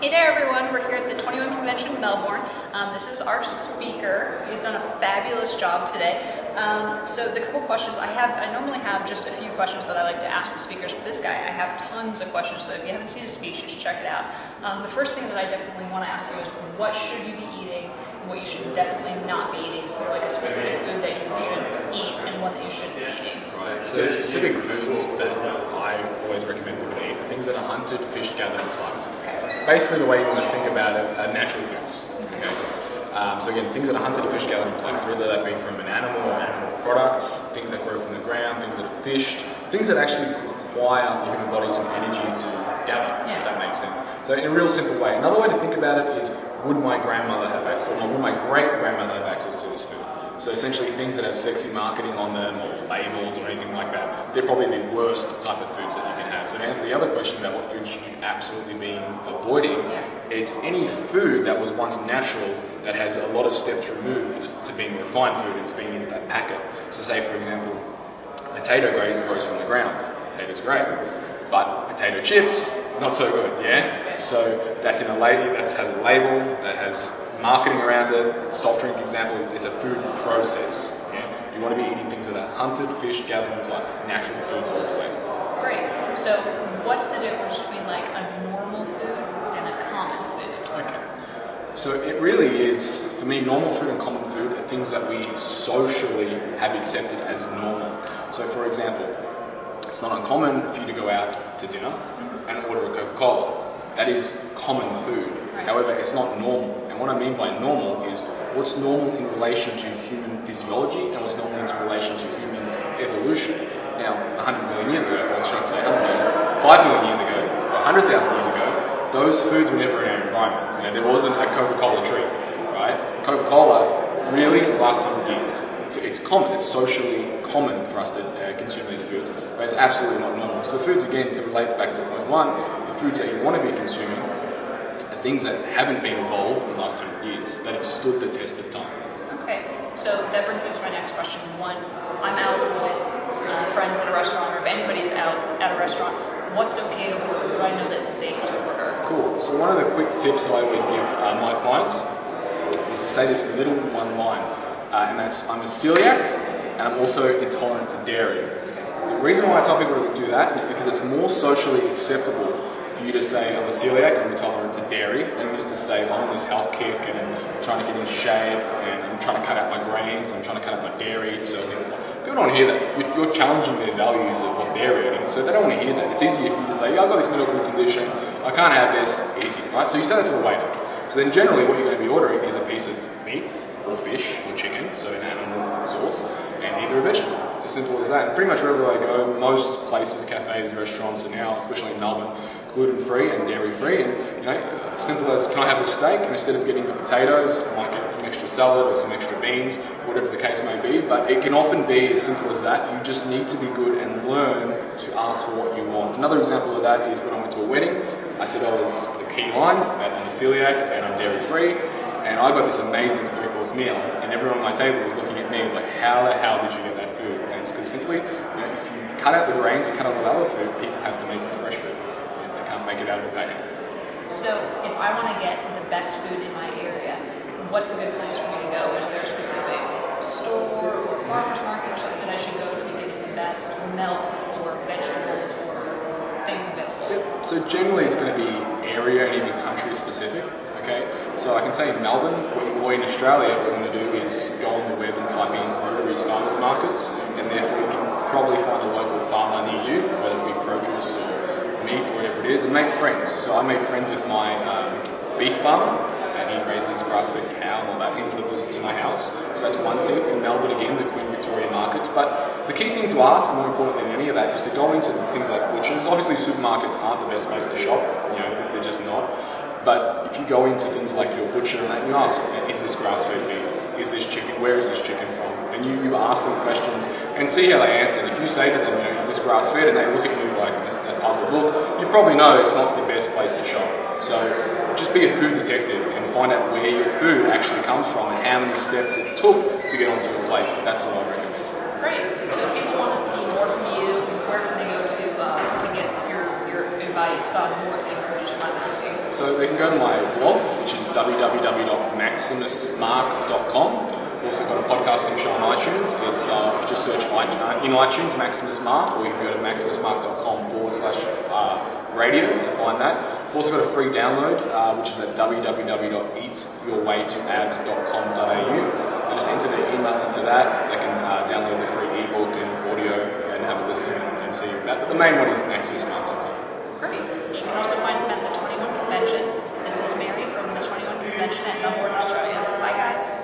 Hey there everyone, we're here at the 21 Convention in Melbourne. This is our speaker. He's done a fabulous job today. So the couple questions I normally have just a few questions that I like to ask the speakers, but this guy I have tons of questions, so if you haven't seen his speech, you should check it out. The first thing that I definitely want to ask you is what should you be eating and what you should definitely not be eating? Is there like a specific food that you should eat and one that you shouldn't be eating? Right, so the specific foods that I always recommend people eat are things that are hunted, fished, gathered and plucked. Basically, the way you want to think about it are natural foods. Okay? So again, things that are hunted, fished, gathered, and plucked, whether that be from an animal or animal products, things that grow from the ground, things that are fished, things that actually require the human body some energy to gather, if that makes sense. So in a real simple way. Another way to think about it is, would my grandmother have access, or would my great-grandmother have access to this food? So essentially things that have sexy marketing on them or labels or anything like that, they're probably the worst type of foods that you can have. So to answer the other question about what foods should you absolutely be avoiding, it's any food that was once natural that has a lot of steps removed to being refined food and to being into that packet. So say for example, potato grain grows from the ground. Potatoes great, but potato chips, not so good, yeah? So that's in a label, that has a label, that has marketing around it. Soft drink example, it's a food process. Yeah? You want to be eating things that are hunted, fished, gathered and plucked, natural foods all the way. Great. So what's the difference between like a normal food and a common food? Okay. So it really is, for me, normal food and common food are things that we socially have accepted as normal. So for example, it's not uncommon for you to go out to dinner and order a Coca-Cola. That is common food. Right. However, it's not normal. And what I mean by normal is what's normal in relation to human physiology and what's normal in relation to human evolution. Now, 100 million years ago, or I should say 100 million, 5 million years ago, or 100,000 years ago, those foods were never in our environment. You know, there wasn't a Coca-Cola tree, right? Coca-Cola really lasts 100 years. So it's common, it's socially common for us to consume these foods, but it's absolutely not normal. So the foods, again, to relate back to point one, the foods that you want to be consuming are things that haven't been evolved in the last 100 years, that have stood the test of time. Okay, so that brings me to my next question. One, I'm out with friends at a restaurant, or if anybody's out at a restaurant, what's okay to order? Do I know that's safe to order? Cool. So one of the quick tips I always give my clients is to say this little one line, and that's, I'm a celiac, and I'm also intolerant to dairy. The reason why I tell people to do that is because it's more socially acceptable for you to say, I'm a celiac, I'm intolerant to dairy, than it is to say, I'm on this health kick, and I'm trying to get in shape, and I'm trying to cut out my grains, I'm trying to cut out my dairy. So people don't want to hear that. You're challenging their values of what they're eating, so they don't want to hear that. It's easier for you to say, yeah, I've got this medical condition, I can't have this, easy, right? So you say that to the waiter. So then generally what you're going to be ordering is a piece of meat, or fish, or chicken, so an animal source, and either a vegetable. As simple as that. And pretty much wherever I go, most places, cafes, restaurants are now, especially in Melbourne, gluten-free and dairy-free. And you know, as simple as, can I have a steak? And instead of getting the potatoes, I might get some extra salad or some extra beans, whatever the case may be. But it can often be as simple as that. You just need to be good and learn to ask for what you want. Another example of that is when I went to a wedding. I said I was the key line, that I'm a celiac and I'm dairy-free. And I got this amazing 3-course meal, and everyone at my table was looking at me and was like, how the hell did you get that food? And it's because simply, you know, if you cut out the grains, you cut out all the other food, people have to make it fresh food. And they can't make it out of the packet. So if I want to get the best food in my area, what's a good place for me to go? Is there a specific store or farmer's market or something I should go to get the best milk or vegetables or things available? Yep. So generally it's going to be area and even country specific. Okay, so I can say in Melbourne, or in Australia, what you want to do is go on the web and type in Rotary's farmers markets, and therefore you can probably find a local farmer near you, whether it be produce or meat or whatever it is, and make friends. So I made friends with my beef farmer, and he raises grass-fed cow and all that, and he delivers it to my house. So that's one tip. In Melbourne, again, the Queen Victoria markets. But the key thing to ask, more importantly than any of that, is to go into things like butchers. Obviously, supermarkets aren't the best place to shop. You know, they're just not. But if you go into things like your butcher and that, you ask, is this grass-fed beef? Is this chicken? Where is this chicken from? And you ask them questions and see how they answer. And if you say to them, you know, is this grass-fed? And they look at you like a puzzled look, you probably know it's not the best place to shop. So just be a food detective and find out where your food actually comes from and how many steps it took to get onto your plate. That's what I recommend. Great. So if people want to see more from you, where can they go to get your advice on more things such as my So they can go to my blog, which is www.maximusmark.com. We've also got a podcasting show on iTunes. It's just search in iTunes Maximus Mark, or you can go to maximusmark.com/radio to find that. We've also got a free download, which is at www.eatyourwaytoabs.com.au. And just enter their email into that. They can download the free ebook and audio and have a listen and see that. But the main one is maximusmark.com. Great. You can also find him at the 21 Convention. This is Mary from the 21 Convention at Melbourne, Australia. Bye, guys.